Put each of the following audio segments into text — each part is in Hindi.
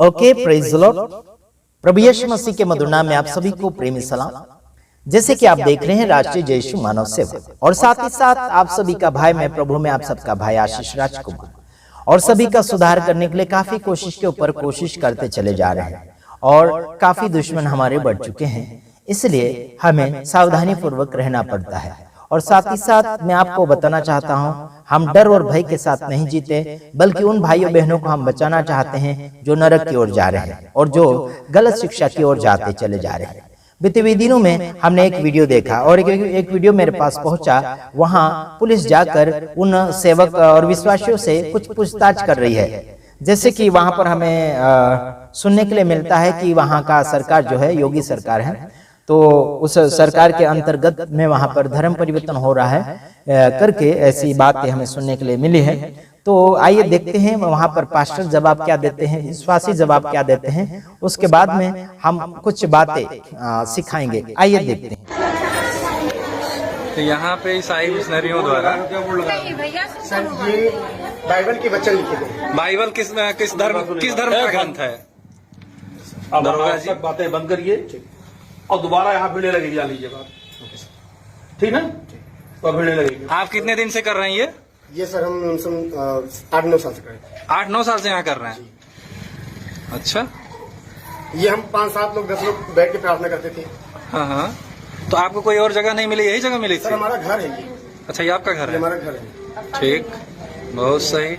Okay, praise the lord. प्रभु यीशु मसीह के मधुर नाम में आप सभी को प्रेमी सलाम। जैसे कि आप देख रहे हैं राष्ट्रीय जय यीशु मानव सेवा, और साथ ही साथ आप सभी का भाई, मैं प्रभु में आप सबका भाई आशीष राजकुमार, और सभी का सुधार करने के लिए काफी कोशिश के ऊपर कोशिश करते चले जा रहे हैं, और काफी दुश्मन हमारे बढ़ चुके हैं, इसलिए हमें सावधानी पूर्वक रहना पड़ता है। और साथ ही साथ मैं आपको बताना चाहता हूं, हम डर और भय के साथ नहीं जीते, बल्कि उन भाइयों बहनों को हम बचाना चाहते हैं जो नरक की ओर जा रहे हैं और जो गलत शिक्षा की ओर जाते चले जा रहे हैं। बीते हुए दिनों में हमने एक वीडियो देखा और एक वीडियो मेरे पास पहुंचा। वहां पुलिस जाकर उन सेवक और विश्वासियों से कुछ पूछताछ कर रही है। जैसे कि वहां पर हमें सुनने के लिए मिलता है कि वहां का सरकार जो है योगी सरकार है, तो उस सरकार के अंतर्गत में वहां पर धर्म परिवर्तन हो रहा है करके ऐसी बातें हमें सुनने के लिए मिली है। तो आइए देखते हैं वहां पर पास्टर जवाब क्या देते हैं, विश्वासी जवाब क्या देते हैं, उसके बाद में हम कुछ बातें सिखाएंगे। आइए देखते हैं। तो यहाँ पे ईसाई मिशनरियों द्वारा ये बाइबल के वचन लिखे गए। बाइबल किस धर्म का ग्रंथ है? अब आप बातें बंद करिए और दोबारा यहाँ भिड़ने लगेगी, जान लीजिए बात, ठीक है? तो भिड़ने लगेगी। आप कितने दिन से कर रहे हैं ये सर हम 8-9 साल से कर रहे हैं। 8-9 साल से यहाँ कर रहे हैं। अच्छा, ये हम 5-7 लोग 10 लोग बैठ के प्रार्थना करते थे। हाँ हाँ। तो आपको कोई और जगह नहीं मिली, यही जगह मिली थी? सर हमारा घर है ये। अच्छा, ये आपका घर है? हमारा घर है। ठीक, बहुत सही।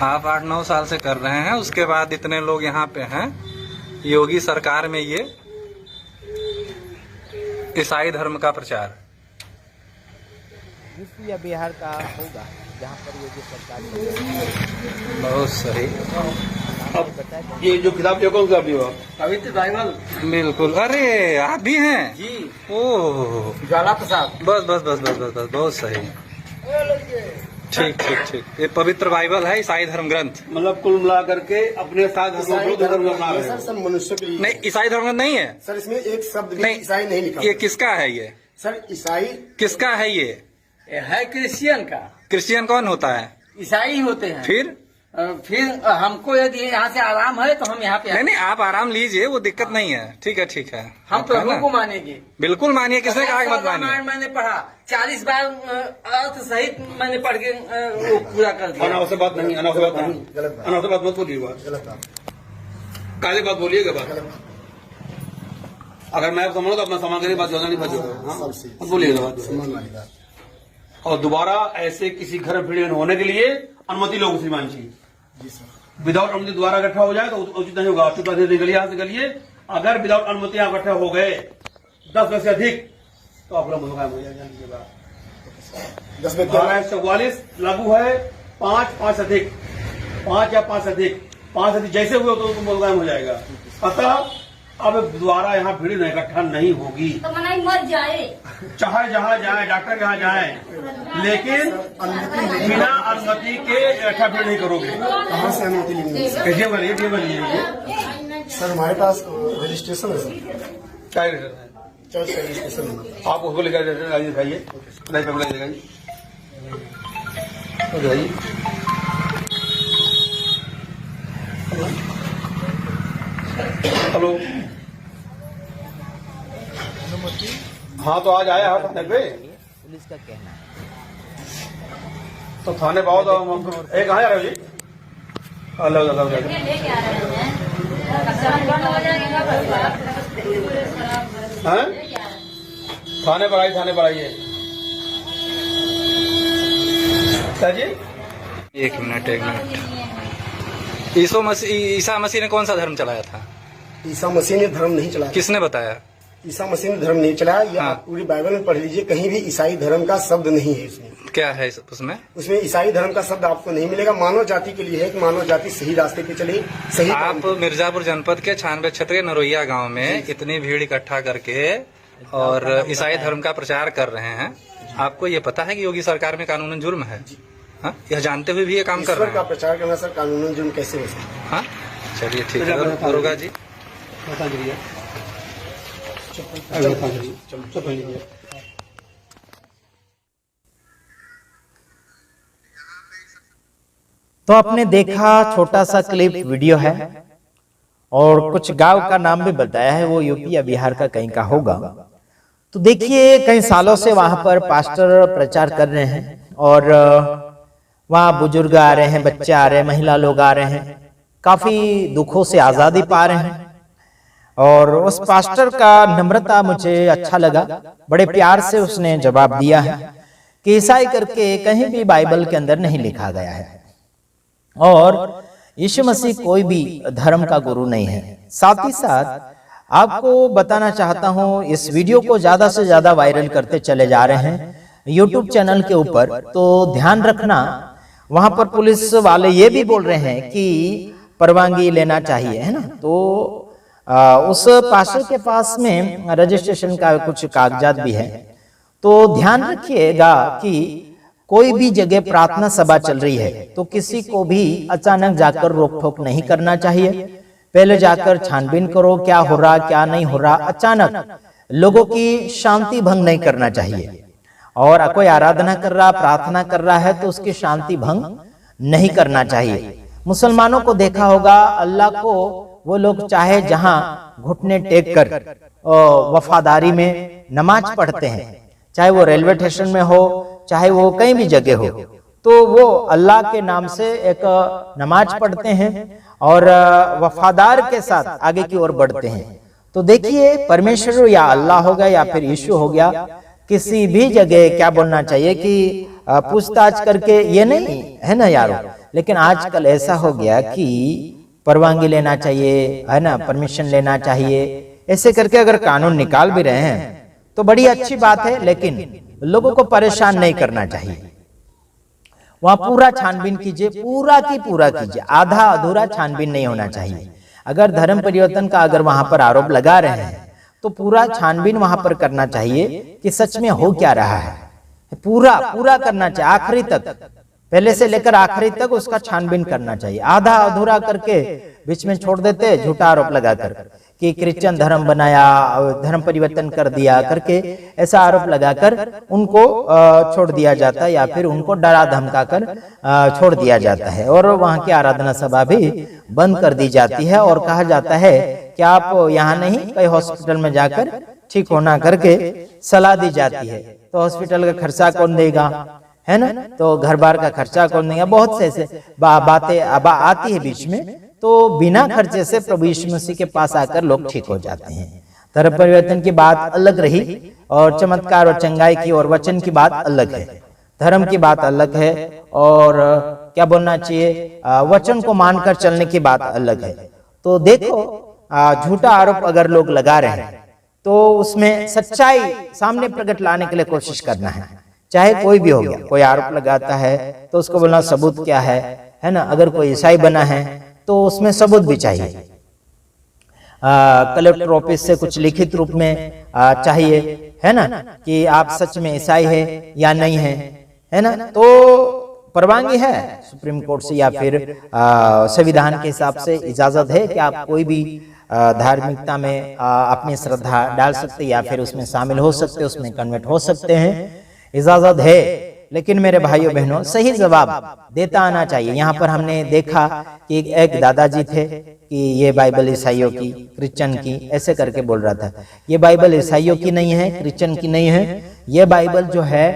आप 8-9 साल से कर रहे हैं, उसके बाद इतने लोग यहाँ पे हैं। योगी सरकार में ये ईसाई धर्म का प्रचार यूपी या बिहार का होगा जहाँ पर योगी सरकार। बहुत सही। अब ये जो किताब जो कौन सा भी हो, पवित्र बाइबल। बिल्कुल। अरे आप भी हैं जी? ओह, ज्वाला प्रसाद। बस बस बस बस बस बस, बहुत सही। ठीक ठीक ठीक। ये पवित्र बाइबल है, ईसाई धर्म ग्रंथ। मतलब कुल मिला करके अपने साथ धर्म बना रहे सर हैं। सब मनुष्य के लिए नहीं, ईसाई धर्म ग्रंथ नहीं है सर। इसमें एक शब्द भी नहीं, ईसाई नहीं लिखा। ये किसका है? ये सर ईसाई किसका है? ये है क्रिश्चियन का। क्रिश्चियन कौन होता है? ईसाई होते हैं। फिर हमको यदि यहाँ से आराम है तो हम यहाँ पे नहीं नहीं, आप आराम लीजिए, वो दिक्कत नहीं है। ठीक है ठीक है, हम आपका प्रभु ना? को मानेंगे। बिल्कुल मानिए, किसने कहा कि मत मानिए? रामायण मैंने पढ़ा 40 बार अर्थ सहित मैंने पढ़ के वो पूरा कर दिया। अनावश्यक बात नहीं, अनावश्यक बात नहीं, गलत बात। अनावश्यक बात मत बोलिए। बात गलत बात। काले बात बोलिएगा। बात गलत बात। अगर मैं समझ तो अपना सामान करिए, बात ज्यादा नहीं सब सही। मत बोलिएगा बात। सम्मान वाली बात। और दोबारा ऐसे किसी घर में भिड़न होने के लिए अनुमति लोग श्रीमान चाहिए। जी सर। विदाउट अनुमति द्वारा इकट्ठा हो जाए तो उचित नहीं होगा। चुप गलिए, यहाँ से गलिए। अगर विदाउट अनुमति यहाँ इकट्ठा हो गए 10 में से अधिक तो आप लोग मुकाम हो जाएगा। 10 में 44 लागू है। 5 अधिक, 5 या 5 अधिक, 5 अधिक जैसे हुए तो उनको मुकाम हो जाएगा। अतः अब दोबारा यहाँ भीड़ इकट्ठा नहीं होगी। तो मनाई मत जाए, चाहे जहाँ जाए, डॉक्टर के यहाँ जाए, लेकिन बिना अनुमति के इकट्ठा भीड़ नहीं करोगे। कहाँ से अनुमति लेनी है? ये बोलिए सर हमारे पास रजिस्ट्रेशन है सर। क्या है? चर्च का रजिस्ट्रेशन है। आप उसको लेकर दिखाइए, दिखाइए। हेलो, हाँ तो आज आया है थाने पे। पुलिस का कहना है तो थाने पाओ तो हम कहाँ जा रहे हो जी? लेके आ रहे हैं। थाने पर आइए। क्या जी? एक मिनट। ईसा मसीह ने कौन सा धर्म चलाया था? ईसा मसीह ने धर्म नहीं चलाया। किसने बताया? ईसा मसीह ने धर्म नहीं चलाया। ये हाँ। आप पूरी बाइबल में पढ़ लीजिए, कहीं भी ईसाई धर्म का शब्द नहीं है। इसमें क्या है उसमें? उसमें ईसाई धर्म का शब्द आपको नहीं मिलेगा। मानव जाति के लिए है कि मानव जाति सही रास्ते पे चले, सही काम आप करे। मिर्जापुर जनपद के 96 क्षेत्रीय नरोइया गांव में इतनी भीड़ इकट्ठा करके और ईसाई धर्म का प्रचार कर रहे हैं। आपको ये पता है कि योगी सरकार में कानूनन जुर्म है? हाँ, यह जानते हुए भी ये काम कर ईश्वर रहे का हैं। प्रचार करना सर कानूनन जुर्म कैसे हो सकता है? हाँ, चलिए ठीक है। दरोगा जी, तो आपने देखा छोटा सा क्लिप वीडियो है और कुछ गांव का नाम भी बताया है, वो यूपी या बिहार का कहीं का होगा। तो देखिए कई सालों से वहां पर पास्टर प्रचार कर रहे हैं और वहां बुजुर्ग आ रहे हैं, बच्चे आ रहे हैं, महिला लोग आ रहे हैं, काफी दुखों से आजादी पा रहे हैं। और उस पास्टर का नम्रता मुझे अच्छा लगा, बड़े प्यार से उसने जवाब दिया है कि ईसाई करके कहीं भी बाइबल के अंदर नहीं लिखा गया है और यीशु मसीह कोई भी धर्म का गुरु नहीं है। साथ ही साथ आपको बताना चाहता हूं, इस वीडियो को ज्यादा से ज्यादा वायरल करते चले जा रहे हैं यूट्यूब चैनल के ऊपर, तो ध्यान रखना वहां पर पुलिस वाले ये भी बोल रहे हैं कि परवानगी लेना चाहिए, है ना। तो उस पास्टर के पास में रजिस्ट्रेशन का कुछ कागजात भी है। तो ध्यान रखिएगा कि कोई भी जगह प्रार्थना सभा चल रही है तो किसी को भी अचानक जाकर रोक टोक नहीं करना चाहिए। पहले जाकर छानबीन करो क्या हो रहा क्या नहीं हो रहा। अचानक लोगों की शांति भंग नहीं करना चाहिए। और कोई आराधना कर रहा, प्रार्थना कर रहा है तो उसकी शांति भंग नहीं करना चाहिए। मुसलमानों को देखा होगा, अल्लाह को वो लोग चाहे जहां घुटने टेक कर वफादारी में नमाज पढ़ते हैं, चाहे वो रेलवे स्टेशन में हो, चाहे वो कहीं भी जगह हो, तो वो अल्लाह के नाम से एक नमाज पढ़ते हैं और वफादार के साथ आगे की ओर बढ़ते हैं। तो देखिए परमेश्वर या अल्लाह हो गया या फिर यीशु हो गया, किसी भी जगह क्या बोलना चाहिए कि पूछताछ करके, ये नहीं है ना यारो। लेकिन आजकल ऐसा हो गया कि परवानगी लेना चाहिए, है ना, परमिशन लेना चाहिए। ऐसे करके अगर कानून निकाल भी रहे हैं तो बड़ी अच्छी बात है, लेकिन लोगों को परेशान नहीं करना चाहिए। वहां पूरा छानबीन कीजिए, पूरा की पूरा कीजिए, आधा अधूरा छानबीन नहीं होना चाहिए। अगर धर्म परिवर्तन का अगर वहां पर आरोप लगा रहे हैं तो पूरा छानबीन वहां पर करना चाहिए कि सच में हो क्या रहा है। पूरा पूरा करना चाहिए, आखिरी तक, पहले से लेकर आखिरी तक उसका छानबीन करना चाहिए। आधा अधूरा करके बीच में छोड़ देते, झूठा आरोप लगाकर कि क्रिश्चियन धर्म बनाया, धर्म परिवर्तन कर दिया करके ऐसा आरोप लगाकर उनको छोड़ दिया जाता है या फिर उनको डरा धमका कर छोड़ दिया जाता है और वहां की आराधना सभा भी बंद कर दी जाती है और कहा जाता है कि आप यहाँ नहीं, कई हॉस्पिटल में जाकर ठीक होना करके सलाह दी जाती है। तो हॉस्पिटल का खर्चा कौन देगा, है ना, तो घर बार का खर्चा कौन देगा। बहुत से ऐसे बातें आती है बीच में। तो बिना खर्चे से प्रभु यीशु मसीह के पास आकर लोग ठीक हो जाते हैं। धर्म परिवर्तन की बात अलग रही और चमत्कार और चंगाई की और वचन की बात अलग है, धर्म की बात अलग है और क्या बोलना चाहिए, वचन को मानकर चलने की बात अलग है। तो देखो झूठा आरोप अगर लोग लगा रहे हैं तो उसमें सच्चाई सामने प्रकट लाने के लिए कोशिश करना है, चाहे कोई भी हो गया। कोई आरोप लगाता है तो उसको बोलना सबूत क्या है ना। अगर कोई ईसाई बना है तो उसमें सबूत भी चाहिए, कलेक्टर ऑफिस से कुछ लिखित रूप में चाहिए, है ना, कि आप सच में ईसाई है या नहीं है ना। तो परवानगी है सुप्रीम कोर्ट से या फिर संविधान के हिसाब से इजाजत है कि आप कोई भी धार्मिकता में अपनी श्रद्धा डाल सकते या फिर उसमें शामिल हो सकते, उसमें कन्वर्ट हो सकते हैं, इजाजत है। लेकिन मेरे भाइयों बहनों सही जवाब देता आना चाहिए। यहाँ पर हमने देखा कि एक दादाजी थे कि ये बाइबल ईसाइयों की, क्रिश्चियन की, ऐसे करके बोल रहा था। ये बाइबल ईसाइयों की नहीं है, क्रिश्चियन की नहीं है। ये बाइबल जो है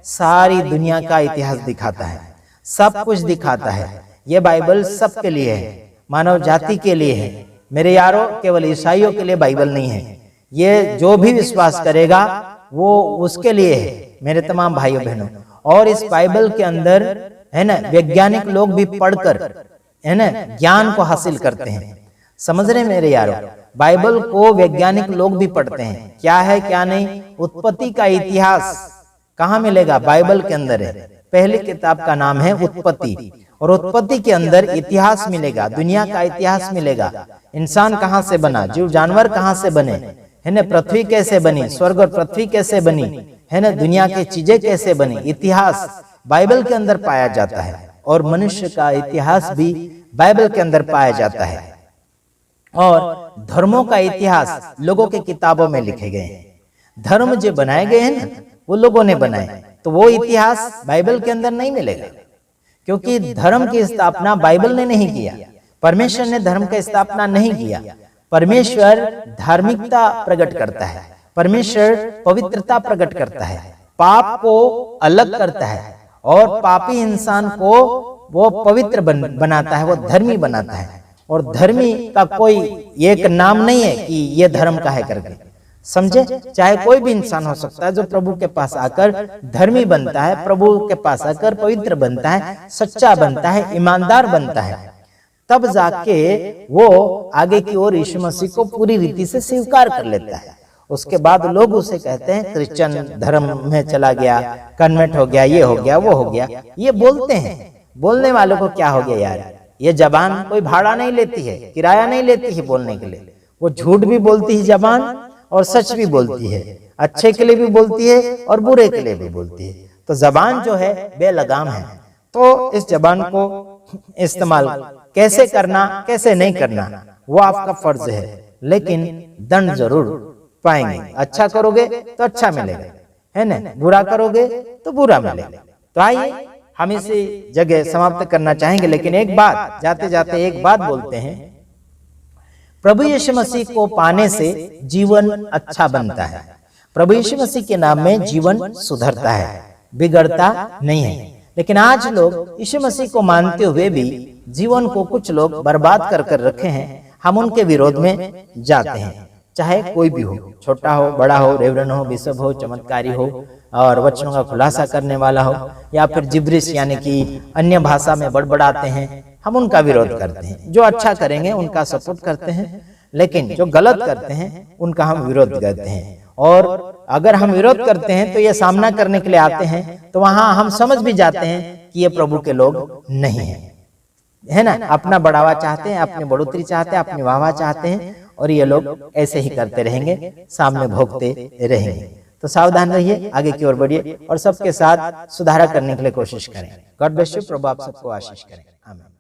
सारी दुनिया का इतिहास दिखाता है, सब कुछ दिखाता है। ये बाइबल सबके लिए है, मानव जाति के लिए है। मेरे यारों केवल ईसाइयों के लिए बाइबल नहीं है। ये जो भी विश्वास करेगा वो उसके लिए है मेरे तमाम भाइयों बहनों। और इस बाइबल के अंदर, है ना, वैज्ञानिक लोग भी पढ़कर, है ना, ज्ञान को हासिल करते हैं। समझ रहे मेरे यारों, बाइबल को वैज्ञानिक लोग भी पढ़ते हैं, क्या है क्या नहीं। उत्पत्ति का इतिहास कहाँ मिलेगा, बाइबल के अंदर है। पहली किताब का नाम है उत्पत्ति और उत्पत्ति के अंदर इतिहास मिलेगा, दुनिया का इतिहास मिलेगा। इंसान कहाँ से बना, जीव जानवर कहाँ से बने, है ना, पृथ्वी कैसे बनी, स्वर्ग और पृथ्वी कैसे बनी, है ना, दुनिया की चीजें कैसे बनी, इतिहास बाइबल के अंदर पाया जाता है। और मनुष्य का इतिहास भी बाइबल के अंदर पाया जाता है। और धर्मों का इतिहास लोगों के किताबों में लिखे गए हैं। धर्म जो बनाए गए हैं ना वो लोगों ने बनाए, तो वो इतिहास बाइबल के अंदर नहीं मिलेगा, क्योंकि धर्म की स्थापना बाइबल ने नहीं किया। परमेश्वर ने धर्म का स्थापना नहीं किया। परमेश्वर धार्मिकता प्रकट करता है, परमेश्वर पवित्रता प्रकट करता है, पाप को अलग करता है और पापी इंसान को वो पवित्र बनाता है, वो धर्मी बनाता है। और धर्मी का कोई एक नाम नहीं है कि ये धर्म का है करके, समझे। चाहे कोई भी इंसान हो सकता है जो प्रभु के पास आकर धर्मी बनता है, प्रभु के पास आकर पवित्र बनता है, सच्चा बनता है, ईमानदार बनता है, तब जाके वो आगे की ओर यीशु मसीह को पूरी रीति से स्वीकार कर लेता है। उसके बाद लोग उसे कहते हैं क्रिश्चियन धर्म में चला गया, कन्वर्ट हो गया, ये हो गया, वो हो गया। ये बोलते हैं, बोलने वालों को क्या हो गया यार, ये जबान कोई भाड़ा नहीं लेती है, किराया नहीं लेती है बोलने के लिए। वो झूठ भी बोलती है जबान और सच भी बोलती है, अच्छे के लिए भी बोलती है और बुरे के लिए भी बोलती है। तो जबान जो है बेलगाम है। तो इस जबान को इस्तेमाल कैसे करना कैसे नहीं करना वो आपका फर्ज है, लेकिन दंड जरूर पाएंगे। अच्छा करोगे तो अच्छा मिलेगा, है ना, बुरा करोगे तो बुरा मिलेगा। तो आइए हम इसी जगह समाप्त करना चाहेंगे, लेकिन एक बात जाते जाते एक बात बोलते हैं, प्रभु यीशु मसीह को पाने से जीवन अच्छा बनता है। प्रभु यीशु मसीह के नाम में जीवन सुधरता है, बिगड़ता नहीं है। लेकिन आज लोग यीशु मसीह को मानते हुए भी जीवन को कुछ लोग बर्बाद कर कर रखे हैं। हम उनके विरोध में जाते हैं, चाहे कोई भी हो, छोटा हो, बड़ा हो, रेवरन हो, बिशप हो, चमत्कारी हो और वचनों का खुलासा करने वाला हो, या फिर जिब्रिश यानी कि अन्य भाषा में बड़बड़ाते हैं, हम उनका विरोध करते हैं। जो अच्छा करेंगे उनका सपोर्ट करते हैं, लेकिन जो गलत करते हैं उनका हम विरोध करते हैं। और अगर हम विरोध करते हैं तो ये सामना करने के लिए आते हैं, तो वहां हम समझ भी जाते हैं कि ये प्रभु के लोग नहीं है, है ना। अपना बढ़ावा चाहते हैं, अपनी बढ़ोतरी चाहते हैं, अपनी वाहवाह चाहते हैं, और ये लोग ऐसे ही करते रहेंगे, सामने भोगते रहेंगे। तो सावधान रहिए, आगे की ओर बढ़िए और सबके साथ सुधार करने के लिए कोशिश करें। God bless you. प्रभु आप सबको आशीष करें। आमीन।